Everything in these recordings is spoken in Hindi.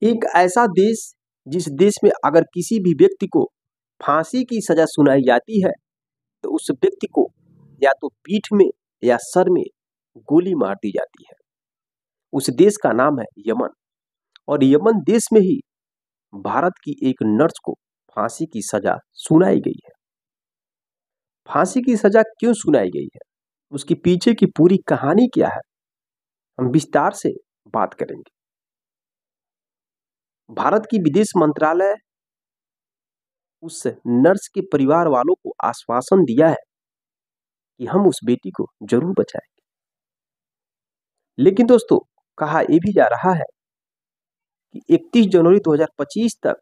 एक ऐसा देश जिस देश में अगर किसी भी व्यक्ति को फांसी की सजा सुनाई जाती है तो उस व्यक्ति को या तो पीठ में या सर में गोली मार दी जाती है। उस देश का नाम है यमन। और यमन देश में ही भारत की एक नर्स को फांसी की सजा सुनाई गई है। फांसी की सजा क्यों सुनाई गई है, उसके पीछे की पूरी कहानी क्या है, हम विस्तार से बात करेंगे। भारत की विदेश मंत्रालय उस नर्स के परिवार वालों को आश्वासन दिया है कि हम उस बेटी को जरूर बचाएंगे। लेकिन दोस्तों, कहा यह भी जा रहा है कि 31 जनवरी 2025 तक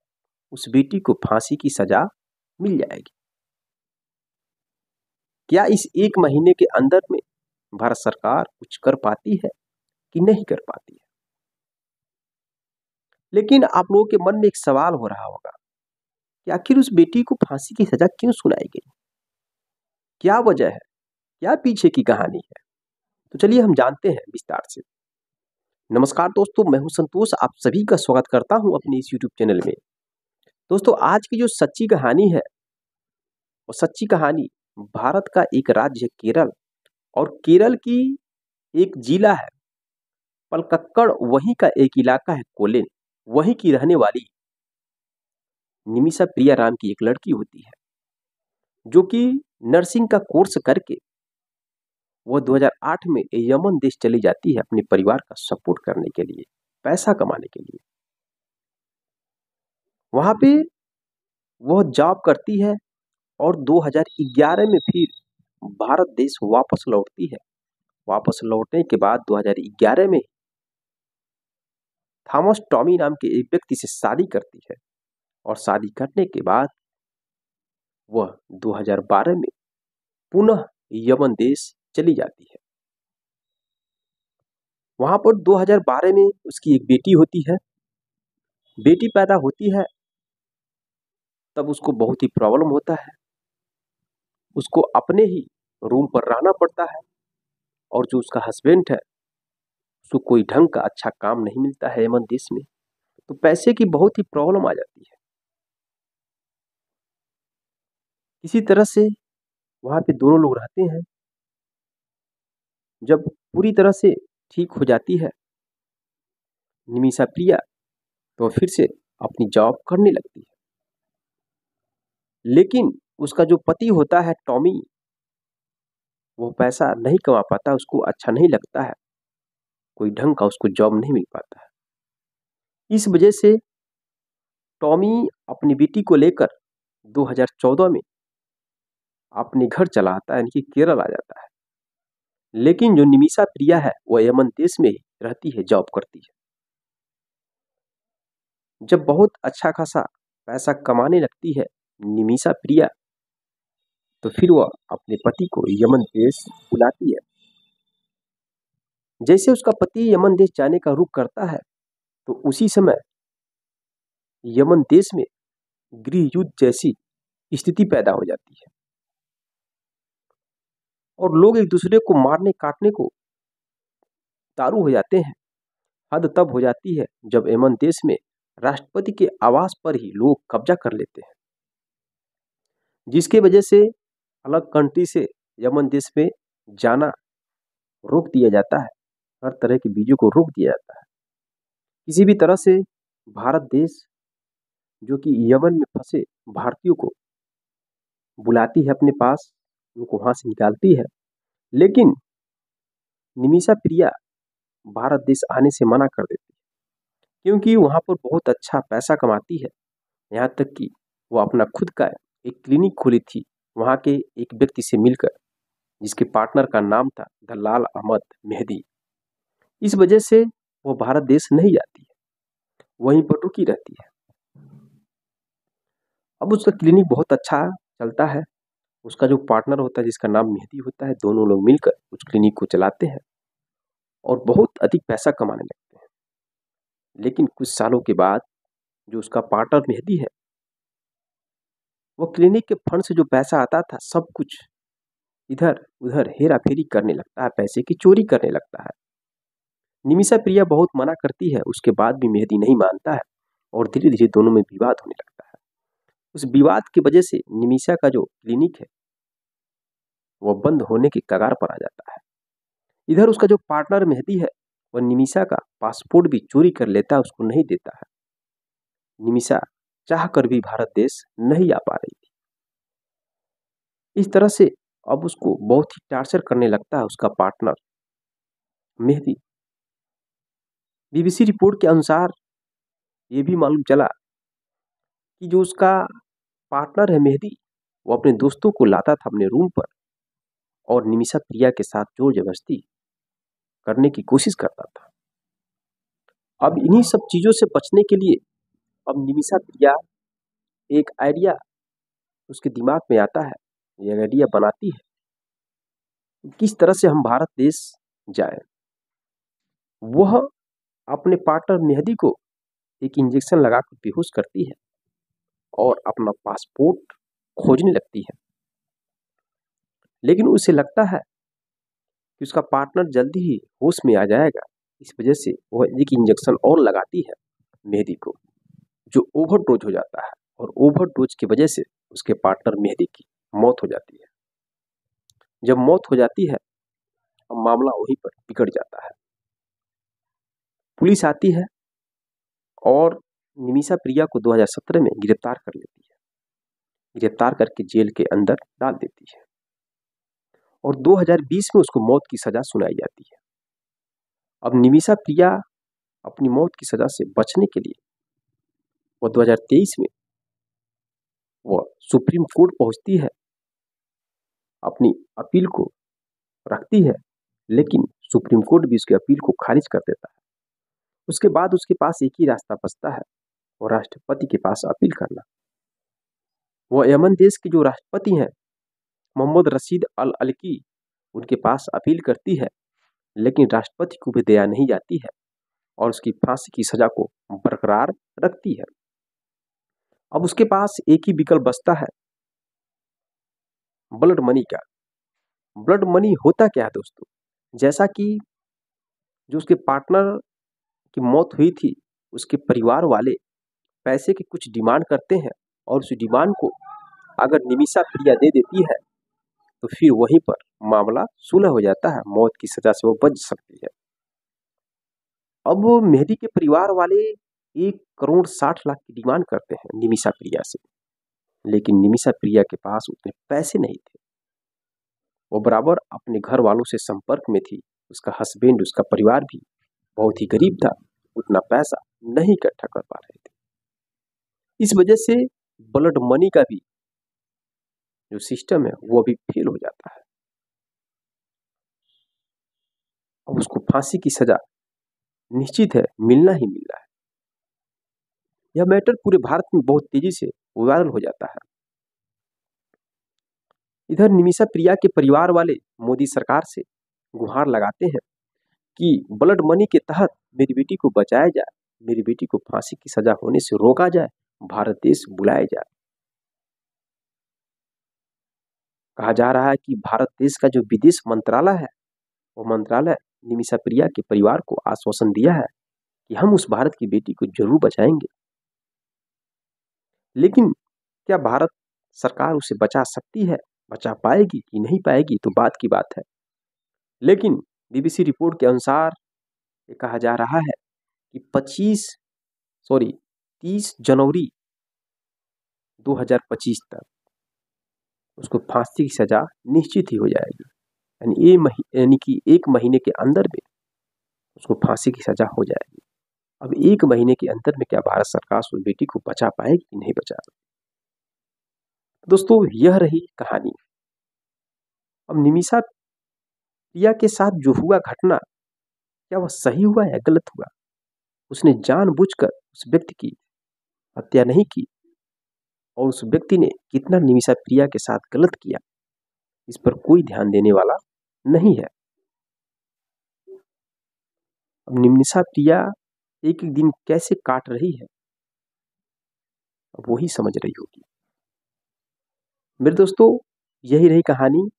उस बेटी को फांसी की सजा मिल जाएगी। क्या इस एक महीने के अंदर में भारत सरकार कुछ कर पाती है कि नहीं कर पाती है? लेकिन आप लोगों के मन में एक सवाल हो रहा होगा कि आखिर उस बेटी को फांसी की सजा क्यों सुनाई गई, क्या वजह है, क्या पीछे की कहानी है? तो चलिए हम जानते हैं विस्तार से। नमस्कार दोस्तों, मैं हूं संतोष, आप सभी का स्वागत करता हूं अपने इस YouTube चैनल में। दोस्तों, आज की जो सच्ची कहानी है वो सच्ची कहानी भारत का एक राज्य है केरल, और केरल की एक जिला है पलक्कड़, वहीं का एक इलाका है कोलेन, वहीं की रहने वाली निमिषा प्रिया राम की एक लड़की होती है जो कि नर्सिंग का कोर्स करके वो 2008 में यमन देश चली जाती है अपने परिवार का सपोर्ट करने के लिए, पैसा कमाने के लिए। वहां पे वह जॉब करती है और 2011 में फिर भारत देश वापस लौटती है। वापस लौटने के बाद 2011 में थॉमस टॉमी नाम के एक व्यक्ति से शादी करती है, और शादी करने के बाद वह 2012 में पुनः यमन देश चली जाती है। वहां पर 2012 में उसकी एक बेटी होती है। बेटी पैदा होती है तब उसको बहुत ही प्रॉब्लम होता है, उसको अपने ही रूम पर रहना पड़ता है, और जो उसका हस्बैंड है उसको कोई ढंग का अच्छा काम नहीं मिलता है यमन देश में, तो पैसे की बहुत ही प्रॉब्लम आ जाती है। इसी तरह से वहां पे दोनों लोग रहते हैं। जब पूरी तरह से ठीक हो जाती है निमिषा प्रिया, तो फिर से अपनी जॉब करने लगती है। लेकिन उसका जो पति होता है टॉमी, वो पैसा नहीं कमा पाता, उसको अच्छा नहीं लगता है, कोई ढंग का उसको जॉब नहीं मिल पाता है। इस वजह से टॉमी अपनी बेटी को लेकर 2014 में अपने घर चला आता है, यानी कि केरल आ जाता है। लेकिन जो निमिषा प्रिया है वह यमन देश में ही रहती है, जॉब करती है। जब बहुत अच्छा खासा पैसा कमाने लगती है निमिषा प्रिया, तो फिर वह अपने पति को यमन देश बुलाती है। जैसे उसका पति यमन देश जाने का रुख करता है तो उसी समय यमन देश में गृह युद्ध जैसी स्थिति पैदा हो जाती है, और लोग एक दूसरे को मारने काटने को तारू हो जाते हैं। हद तब हो जाती है जब यमन देश में राष्ट्रपति के आवास पर ही लोग कब्जा कर लेते हैं, जिसके वजह से अलग कंट्री से यमन देश में जाना रोक दिया जाता है। हर तरह की बीजों को रोक दिया जाता है। किसी भी तरह से भारत देश जो कि यमन में फंसे भारतीयों को बुलाती है अपने पास, उनको वहां से निकालती है। लेकिन निमिषा प्रिया भारत देश आने से मना कर देती है, क्योंकि वहां पर बहुत अच्छा पैसा कमाती है। यहाँ तक कि वो अपना खुद का एक क्लिनिक खोली थी वहां के एक व्यक्ति से मिलकर, जिसके पार्टनर का नाम था दलाल अहमद मेहदी। इस वजह से वो भारत देश नहीं जाती है, वहीं पर रुकी रहती है। अब उसका क्लिनिक बहुत अच्छा चलता है। उसका जो पार्टनर होता है जिसका नाम मेहदी होता है, दोनों लोग मिलकर उस क्लिनिक को चलाते हैं और बहुत अधिक पैसा कमाने लगते हैं। लेकिन कुछ सालों के बाद जो उसका पार्टनर मेहदी है, वो क्लिनिक के फंड से जो पैसा आता था सब कुछ इधर उधर हेरा फेरी करने लगता है, पैसे की चोरी करने लगता है। निमिषा प्रिया बहुत मना करती है, उसके बाद भी मेहदी नहीं मानता है और धीरे धीरे दोनों में विवाद होने लगता है। उस विवाद की वजह से निमिषा का जो क्लिनिक है वह बंद होने के कगार पर आ जाता है। इधर उसका जो पार्टनर मेहदी है वह निमिषा का पासपोर्ट भी चोरी कर लेता है, उसको नहीं देता है। निमिषा चाह कर भी भारत देश नहीं आ पा रही थी। इस तरह से अब उसको बहुत ही टार्चर करने लगता है उसका पार्टनर मेहदी। बीबीसी रिपोर्ट के अनुसार ये भी मालूम चला कि जो उसका पार्टनर है मेहदी, वो अपने दोस्तों को लाता था अपने रूम पर और निमिषा प्रिया के साथ जोर जबरदस्ती करने की कोशिश करता था। अब इन्हीं सब चीजों से बचने के लिए अब निमिषा प्रिया एक आइडिया उसके दिमाग में आता है, ये आइडिया बनाती है किस तरह से हम भारत देश जाए। वह अपने पार्टनर मेहदी को एक इंजेक्शन लगाकर बेहोश करती है और अपना पासपोर्ट खोजने लगती है। लेकिन उसे लगता है कि उसका पार्टनर जल्दी ही होश में आ जाएगा, इस वजह से वह एक इंजेक्शन और लगाती है मेहदी को, जो ओवरडोज हो जाता है और ओवरडोज की वजह से उसके पार्टनर मेहदी की मौत हो जाती है। जब मौत हो जाती है अब मामला वहीं पर बिगड़ जाता है। पुलिस आती है और निमिषा प्रिया को 2017 में गिरफ्तार कर लेती है, गिरफ्तार करके जेल के अंदर डाल देती है और 2020 में उसको मौत की सजा सुनाई जाती है। अब निमिषा प्रिया अपनी मौत की सजा से बचने के लिए वह 2023 में वह सुप्रीम कोर्ट पहुंचती है, अपनी अपील को रखती है, लेकिन सुप्रीम कोर्ट भी उसकी अपील को खारिज कर देता है। उसके बाद उसके पास एक ही रास्ता बचता है और राष्ट्रपति के पास अपील करना। वह यमन देश के जो राष्ट्रपति हैं मोहम्मद रशीद अल अलकी, उनके पास अपील करती है, लेकिन राष्ट्रपति को भी दया नहीं जाती है और उसकी फांसी की सजा को बरकरार रखती है। अब उसके पास एक ही विकल्प बचता है, ब्लड मनी का। ब्लड मनी होता क्या है दोस्तों, जैसा कि जो उसके पार्टनर की मौत हुई थी, उसके परिवार वाले पैसे की कुछ डिमांड करते हैं और उस डिमांड को अगर निमिषा प्रिया दे देती है तो फिर वहीं पर मामला सुलह हो जाता है, मौत की सजा से वो बच सकती है। अब मेहदी के परिवार वाले 1,60,00,000 की डिमांड करते हैं निमिषा प्रिया से, लेकिन निमिषा प्रिया के पास उतने पैसे नहीं थे। वो बराबर अपने घर वालों से संपर्क में थी, उसका हस्बैंड, उसका परिवार भी बहुत ही गरीब था, उतना पैसा नहीं इकट्ठा कर पा रहे थे। इस वजह से ब्लड मनी का भी जो सिस्टम है वो भी फेल हो जाता है। अब उसको फांसी की सजा निश्चित है मिलना ही मिलना है। यह मैटर पूरे भारत में बहुत तेजी से वायरल हो जाता है। इधर निमिषा प्रिया के परिवार वाले मोदी सरकार से गुहार लगाते हैं कि ब्लड मनी के तहत मेरी बेटी को बचाया जाए, मेरी बेटी को फांसी की सजा होने से रोका जाए, भारत देश बुलाया जाए। कहा जा रहा है कि भारत देश का जो विदेश मंत्रालय है, वो मंत्रालय निमिषा प्रिया के परिवार को आश्वासन दिया है कि हम उस भारत की बेटी को जरूर बचाएंगे। लेकिन क्या भारत सरकार उसे बचा सकती है, बचा पाएगी कि नहीं पाएगी, तो बात की बात है। लेकिन बीबीसी रिपोर्ट के अनुसार ये कहा जा रहा है कि 30 जनवरी 2025 तक उसको फांसी की सजा निश्चित ही हो जाएगी। यानी कि 1 महीने के अंदर में उसको फांसी की सजा हो जाएगी। अब 1 महीने के अंदर में क्या भारत सरकार उस बेटी को बचा पाएगी कि नहीं बचा पाएगी? दोस्तों यह रही कहानी। अब निमिषा प्रिया के साथ जो हुआ घटना, क्या वह सही हुआ या गलत हुआ? उसने जानबूझकर उस व्यक्ति की हत्या नहीं की और उस व्यक्ति ने कितना निमिषा प्रिया के साथ गलत किया, इस पर कोई ध्यान देने वाला नहीं है। अब निमिषा प्रिया एक एक दिन कैसे काट रही है, अब वही समझ रही होगी। मेरे दोस्तों यही रही कहानी।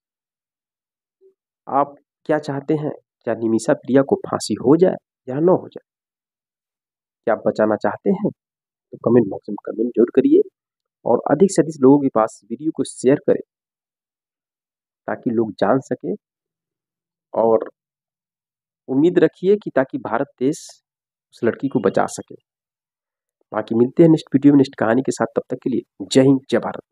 आप क्या चाहते हैं, क्या निमिषा प्रिया को फांसी हो जाए या न हो जाए? क्या आप बचाना चाहते हैं? तो कमेंट बॉक्स में कमेंट जरूर करिए और अधिक से अधिक लोगों के पास वीडियो को शेयर करें ताकि लोग जान सकें और उम्मीद रखिए कि ताकि भारत देश उस लड़की को बचा सके। बाकी मिलते हैं नेक्स्ट वीडियो में नेक्स्ट कहानी के साथ, तब तक के लिए जय हिंद जय भारत।